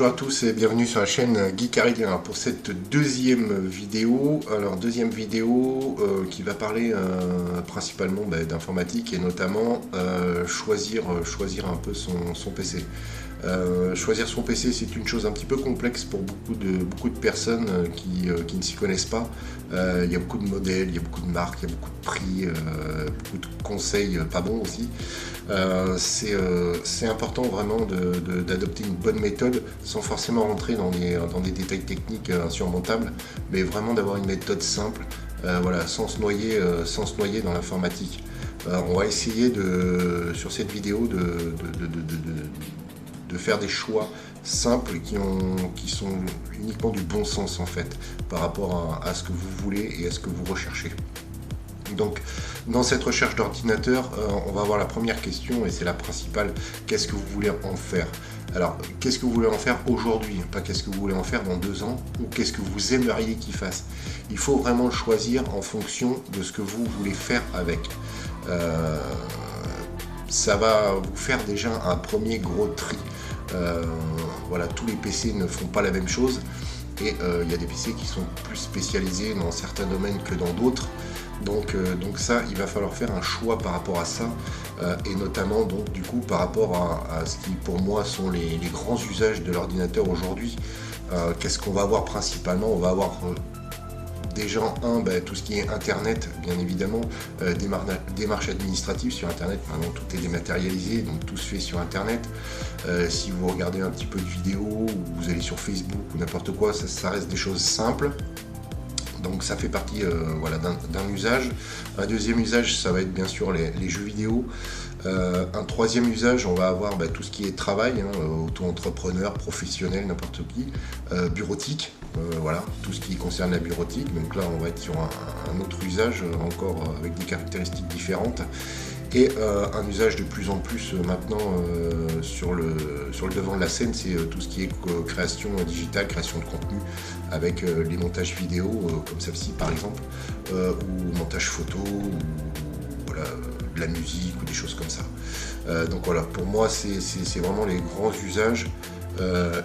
Bonjour à tous et bienvenue sur la chaîne Geek Aridien pour cette deuxième vidéo. Alors deuxième vidéo qui va parler principalement d'informatique et notamment choisir un peu son PC. Choisir son PC, c'est une chose un petit peu complexe pour beaucoup de personnes qui ne s'y connaissent pas. Il y a beaucoup de modèles, il y a beaucoup de marques, il y a beaucoup de prix, beaucoup de conseils pas bons aussi. C'est important vraiment d'adopter une bonne méthode sans forcément rentrer dans des détails techniques insurmontables, mais vraiment d'avoir une méthode simple, voilà, sans se noyer dans l'informatique. On va essayer sur cette vidéo de faire des choix simples qui sont uniquement du bon sens en fait par rapport à ce que vous voulez et à ce que vous recherchez. Donc dans cette recherche d'ordinateur, on va voir la première question et c'est la principale: qu'est-ce que vous voulez en faire? Alors qu'est-ce que vous voulez en faire aujourd'hui, pas qu'est-ce que vous voulez en faire dans 2 ans ou qu'est-ce que vous aimeriez qu'il fasse. Il faut vraiment le choisir en fonction de ce que vous voulez faire avec. Ça va vous faire déjà un premier gros tri. Voilà, tous les PC ne font pas la même chose et il y a des PC qui sont plus spécialisés dans certains domaines que dans d'autres. Donc ça, il va falloir faire un choix par rapport à ça et notamment donc du coup par rapport à ce qui pour moi sont les grands usages de l'ordinateur aujourd'hui. Qu'est-ce qu'on va avoir principalement? On va avoir déjà tout ce qui est internet, bien évidemment, démarches administratives sur internet. Maintenant tout est dématérialisé, donc tout se fait sur internet. Si vous regardez un petit peu de vidéos ou vous allez sur Facebook ou n'importe quoi, ça reste des choses simples. Donc ça fait partie voilà, d'un usage. Un deuxième usage, ça va être bien sûr les jeux vidéo. Un troisième usage, on va avoir tout ce qui est travail, auto-entrepreneur, professionnel, n'importe qui, bureautique, voilà, tout ce qui concerne la bureautique. Donc là, on va être sur un autre usage, encore avec des caractéristiques différentes. Et un usage de plus en plus maintenant sur le devant de la scène, c'est tout ce qui est création digitale, création de contenu avec les montages vidéo comme celle-ci par exemple, ou montage photo, ou voilà, de la musique ou des choses comme ça. Donc voilà, pour moi c'est vraiment les grands usages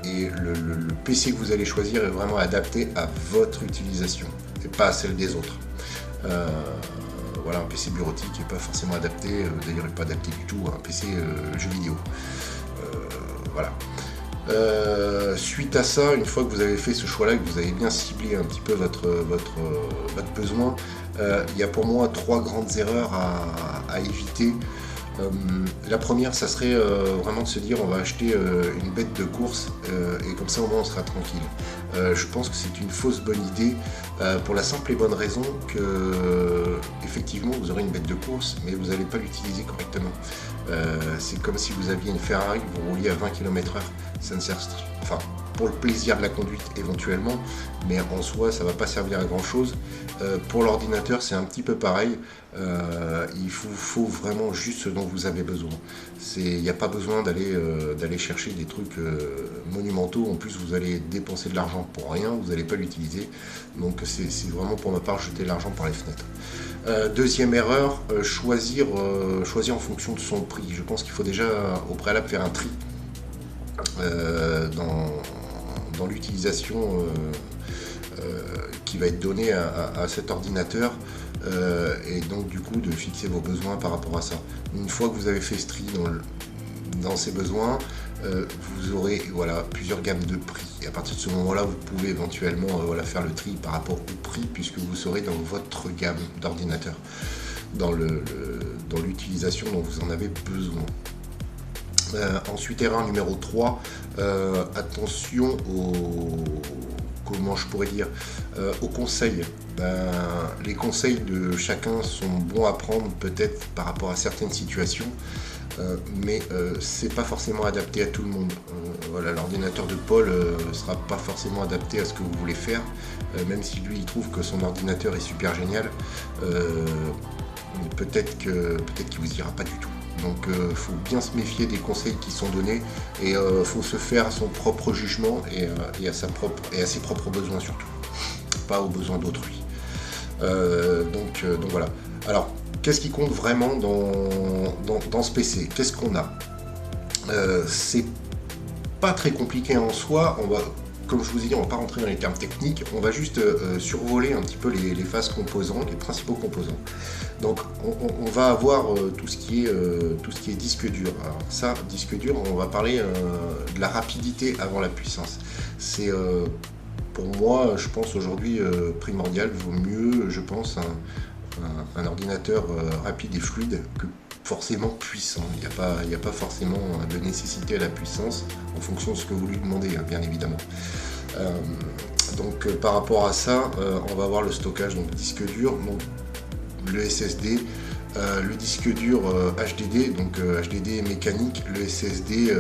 et le PC que vous allez choisir est vraiment adapté à votre utilisation et pas à celle des autres. Voilà, un PC bureautique n'est pas forcément adapté, d'ailleurs il n'est pas adapté du tout à un PC jeu vidéo. Voilà. Suite à ça, une fois que vous avez fait ce choix-là, que vous avez bien ciblé un petit peu votre besoin, il y a pour moi 3 grandes erreurs à éviter. La première, ça serait vraiment de se dire on va acheter une bête de course et comme ça au moins on sera tranquille. Je pense que c'est une fausse bonne idée pour la simple et bonne raison que effectivement vous aurez une bête de course mais vous n'allez pas l'utiliser correctement. C'est comme si vous aviez une Ferrari, vous rouliez à 20 km/h, ça ne sert, enfin pour le plaisir de la conduite éventuellement, mais en soi ça ne va pas servir à grand chose. Pour l'ordinateur c'est un petit peu pareil, il faut vraiment juste ce dont vous avez besoin. Il n'y a pas besoin d'aller chercher des trucs monumentaux, en plus vous allez dépenser de l'argent pour rien, vous n'allez pas l'utiliser, donc c'est vraiment pour ma part jeter l'argent par les fenêtres. Deuxième erreur, choisir en fonction de son prix. Je pense qu'il faut déjà au préalable faire un tri dans l'utilisation qui va être donnée à cet ordinateur et donc du coup de fixer vos besoins par rapport à ça. Une fois que vous avez fait ce tri dans ces besoins, vous aurez voilà, plusieurs gammes de prix. Et à partir de ce moment-là, vous pouvez éventuellement voilà, faire le tri par rapport au prix puisque vous serez dans votre gamme d'ordinateur, dans l'utilisation dont vous en avez besoin. Ensuite, erreur numéro 3, attention aux conseils. Les conseils de chacun sont bons à prendre peut-être par rapport à certaines situations, mais c'est pas forcément adapté à tout le monde. Voilà, l'ordinateur de Paul sera pas forcément adapté à ce que vous voulez faire, même si lui il trouve que son ordinateur est super génial, peut-être qu'il vous ira pas du tout. Donc faut bien se méfier des conseils qui sont donnés et faut se faire son propre jugement et à ses propres besoins surtout, pas aux besoins d'autrui. Donc voilà. Alors qu'est-ce qui compte vraiment dans ce PC? Qu'est-ce qu'on a? C'est pas très compliqué en soi. Comme je vous ai dit, on ne va pas rentrer dans les termes techniques, on va juste survoler un petit peu les phases composantes, les principaux composants. Donc on va avoir tout ce qui est disque dur. Alors ça, disque dur, on va parler de la rapidité avant la puissance. C'est pour moi, je pense aujourd'hui primordial, vaut mieux, je pense, un ordinateur rapide et fluide que forcément puissant. Il n'y a pas forcément de nécessité à la puissance en fonction de ce que vous lui demandez, hein, bien évidemment. Donc par rapport à ça, on va avoir le stockage, donc disque dur, donc le SSD, le disque dur HDD, donc HDD mécanique, le SSD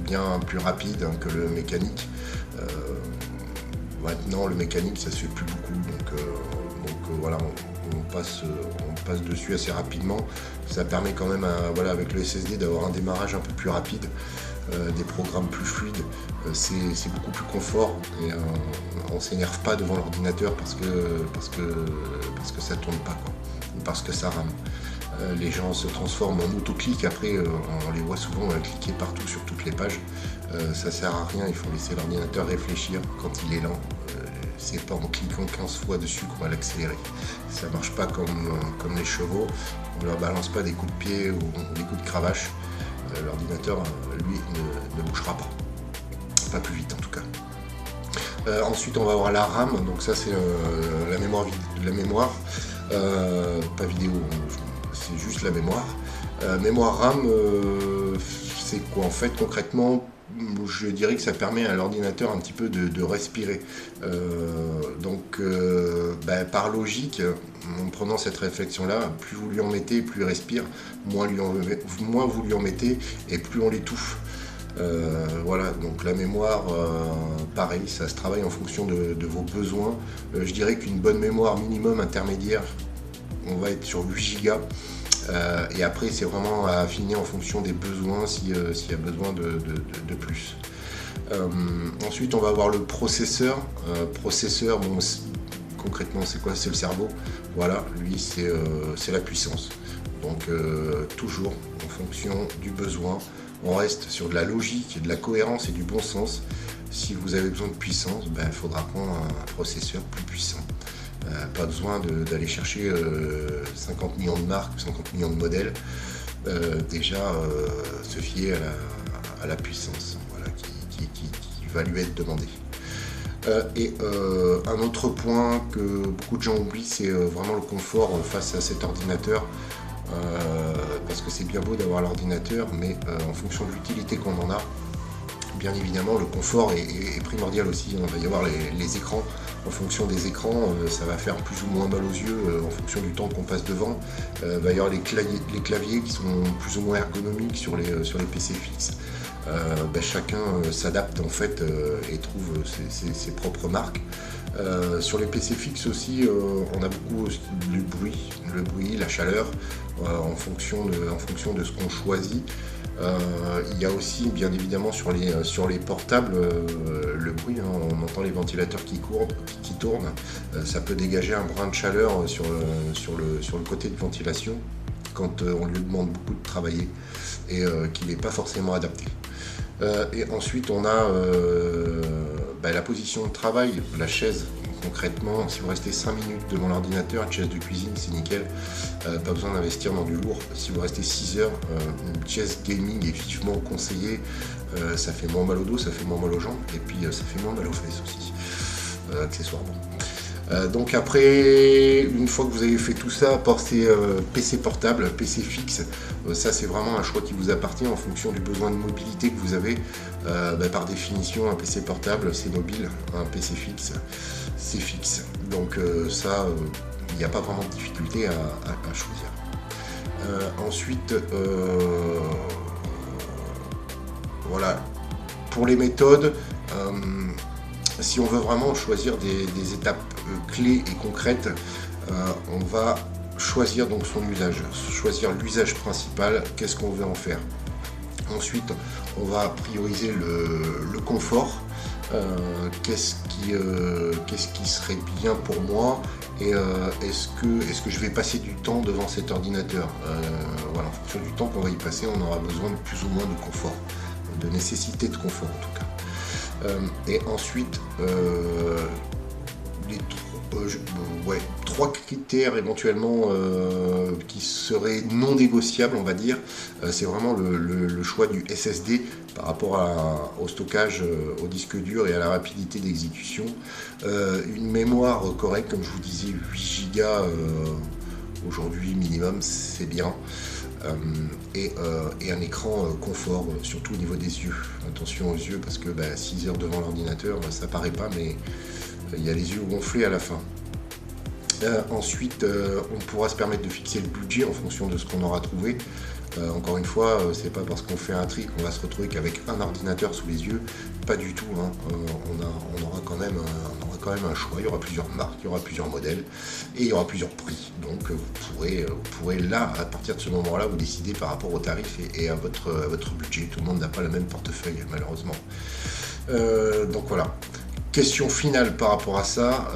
bien plus rapide hein, que le mécanique. Maintenant le mécanique ça se fait plus beaucoup, donc voilà, on passe dessus assez rapidement. Ça permet quand même voilà, avec le SSD d'avoir un démarrage un peu plus rapide, des programmes plus fluides, c'est beaucoup plus confort et on s'énerve pas devant l'ordinateur parce que ça tourne pas, quoi, ou parce que ça rame. Les gens se transforment en autoclic, après on les voit souvent cliquer partout sur toutes les pages. Ça sert à rien, il faut laisser l'ordinateur réfléchir quand il est lent. C'est pas en cliquant 15 fois dessus qu'on va l'accélérer. Ça marche pas comme les chevaux, on leur balance pas des coups de pied ou des coups de cravache. L'ordinateur, lui, ne bougera pas plus vite en tout cas. Ensuite on va avoir la RAM, donc ça c'est la mémoire, pas vidéo, c'est juste la mémoire. Mémoire RAM, c'est quoi en fait concrètement? Je dirais que ça permet à l'ordinateur un petit peu de respirer. Par logique, en prenant cette réflexion-là, plus vous lui en mettez, plus il respire, moins vous lui en mettez et plus on l'étouffe. Voilà, donc la mémoire, pareil, ça se travaille en fonction de vos besoins. Je dirais qu'une bonne mémoire minimum intermédiaire, on va être sur 8 Go. Et après c'est vraiment à affiner en fonction des besoins s'il y a besoin de plus. Ensuite on va avoir le processeur. Bon, concrètement c'est quoi? C'est le cerveau. Voilà, lui c'est la puissance. Donc toujours en fonction du besoin, on reste sur de la logique, de la cohérence et du bon sens. Si vous avez besoin de puissance, il faudra prendre un processeur plus puissant. Pas besoin d'aller chercher 50 millions de marques, 50 millions de modèles. Déjà se fier à la puissance, voilà, qui va lui être demandée. Un autre point que beaucoup de gens oublient, c'est vraiment le confort face à cet ordinateur. Parce que c'est bien beau d'avoir l'ordinateur, mais en fonction de l'utilité qu'on en a, bien évidemment le confort est primordial aussi. On va y avoir les écrans. En fonction des écrans, ça va faire plus ou moins mal aux yeux en fonction du temps qu'on passe devant. Il va y avoir les claviers qui sont plus ou moins ergonomiques sur les PC fixes. Chacun s'adapte en fait et trouve ses propres marques. Sur les PC fixes aussi, on a beaucoup le bruit, la chaleur, en fonction de ce qu'on choisit. Il y a aussi bien évidemment sur les portables le bruit, hein, on entend les ventilateurs qui tournent, ça peut dégager un brin de chaleur sur le côté de ventilation quand on lui demande beaucoup de travailler et qu'il n'est pas forcément adapté. Et ensuite on a la position de travail, la chaise. Concrètement, si vous restez 5 minutes devant l'ordinateur, une chaise de cuisine, c'est nickel. Pas besoin d'investir dans du lourd. Si vous restez 6 heures, une chaise gaming est vivement conseillée. Ça fait moins mal au dos, ça fait moins mal aux jambes, et puis ça fait moins mal aux fesses aussi, accessoirement. Donc après, une fois que vous avez fait tout ça, pensez PC portable, PC fixe. Ça c'est vraiment un choix qui vous appartient en fonction du besoin de mobilité que vous avez. Par définition, un PC portable c'est mobile, un PC fixe c'est fixe. Donc ça, il n'y a pas vraiment de difficulté à choisir. Ensuite, voilà, pour les méthodes, si on veut vraiment choisir des étapes clés et concrètes, on va choisir donc son usage, choisir l'usage principal, qu'est-ce qu'on veut en faire. Ensuite, on va prioriser le confort, qu'est-ce qui serait bien pour moi et est-ce que je vais passer du temps devant cet ordinateur. Voilà, en fonction du temps qu'on va y passer, on aura besoin de plus ou moins de confort. de nécessité de confort en tout cas. Et ensuite, les trois critères éventuellement qui seraient non négociables, on va dire, c'est vraiment le choix du SSD par rapport au stockage, au disque dur et à la rapidité d'exécution. Une mémoire correcte, comme je vous disais, 8 Go aujourd'hui minimum, c'est bien. Et un écran confort, surtout au niveau des yeux. Attention aux yeux parce que 6 heures devant l'ordinateur, ça paraît pas, mais il y a les yeux gonflés à la fin. Ensuite, on pourra se permettre de fixer le budget en fonction de ce qu'on aura trouvé. Encore une fois, c'est pas parce qu'on fait un tri qu'on va se retrouver qu'avec un ordinateur sous les yeux, pas du tout. Hein. On aura quand même un choix, il y aura plusieurs marques, il y aura plusieurs modèles et il y aura plusieurs prix. Donc vous pourrez là, à partir de ce moment-là, vous décider par rapport au tarif et à votre budget. Tout le monde n'a pas le même portefeuille, malheureusement. Donc voilà. Question finale par rapport à ça.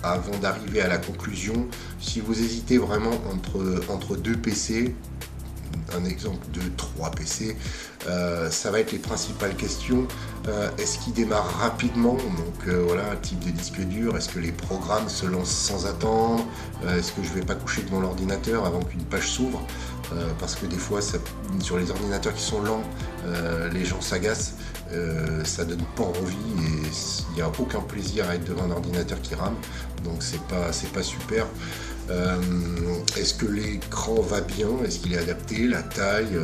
Avant d'arriver à la conclusion, si vous hésitez vraiment entre deux PC, un exemple de 3 PC, ça va être les principales questions. Est-ce qu'il démarre rapidement? Donc voilà, type de disque dur. Est-ce que les programmes se lancent sans attendre? Est-ce que je ne vais pas coucher devant l'ordinateur avant qu'une page s'ouvre? Parce que des fois, sur les ordinateurs qui sont lents, les gens s'agacent. Ça donne pas envie et il n'y a aucun plaisir à être devant un ordinateur qui rame, donc c'est pas super. Est-ce que l'écran va bien? Est-ce qu'il est adapté, la taille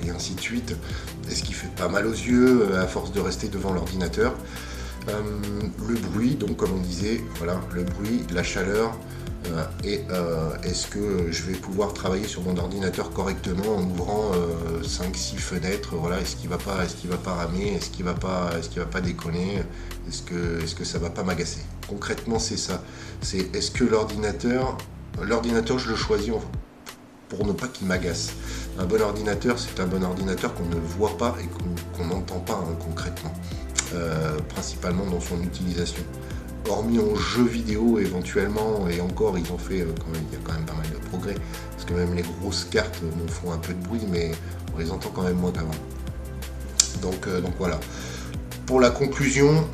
et ainsi de suite? Est-ce qu'il fait pas mal aux yeux à force de rester devant l'ordinateur? Le bruit, donc comme on disait, voilà, le bruit, la chaleur. Est-ce que je vais pouvoir travailler sur mon ordinateur correctement en ouvrant 5-6 fenêtres? Voilà, est-ce qu'il va pas ramer? Est-ce qu'il va pas déconner? Est-ce que ça va pas m'agacer? Concrètement, c'est ça. C'est est-ce que l'ordinateur je le choisis pour ne pas qu'il m'agace. Un bon ordinateur, c'est un bon ordinateur qu'on ne voit pas et qu'on n'entend pas concrètement, principalement dans son utilisation. Hormis en jeux vidéo éventuellement, et encore il y a quand même pas mal de progrès, parce que même les grosses cartes font un peu de bruit, mais on les entend quand même moins qu'avant. Donc voilà. Pour la conclusion,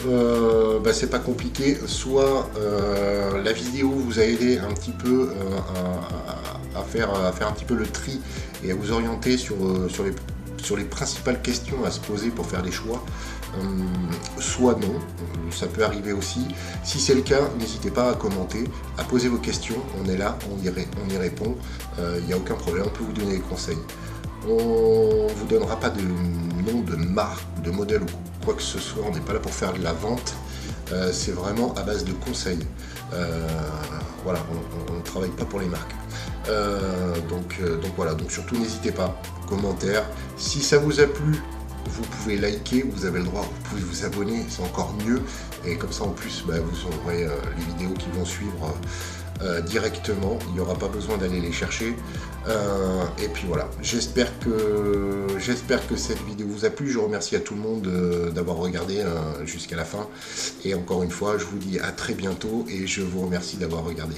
c'est pas compliqué, soit la vidéo vous a aidé un petit peu à faire un petit peu le tri et à vous orienter sur les principales questions à se poser pour faire des choix, soit non, ça peut arriver aussi. Si c'est le cas, n'hésitez pas à commenter, à poser vos questions, on est là, on y répond, il n'y a aucun problème, on peut vous donner des conseils. On ne vous donnera pas de nom de marque, de modèle ou quoi que ce soit, on n'est pas là pour faire de la vente, c'est vraiment à base de conseils. Voilà, on ne travaille pas pour les marques. Donc voilà, donc surtout n'hésitez pas, commentaire. Si ça vous a plu, vous pouvez liker, vous avez le droit, vous pouvez vous abonner, c'est encore mieux. Et comme ça en plus, vous aurez les vidéos qui vont suivre directement, il n'y aura pas besoin d'aller les chercher. Et puis voilà, j'espère que cette vidéo vous a plu. Je remercie à tout le monde d'avoir regardé jusqu'à la fin. Et encore une fois, je vous dis à très bientôt et je vous remercie d'avoir regardé.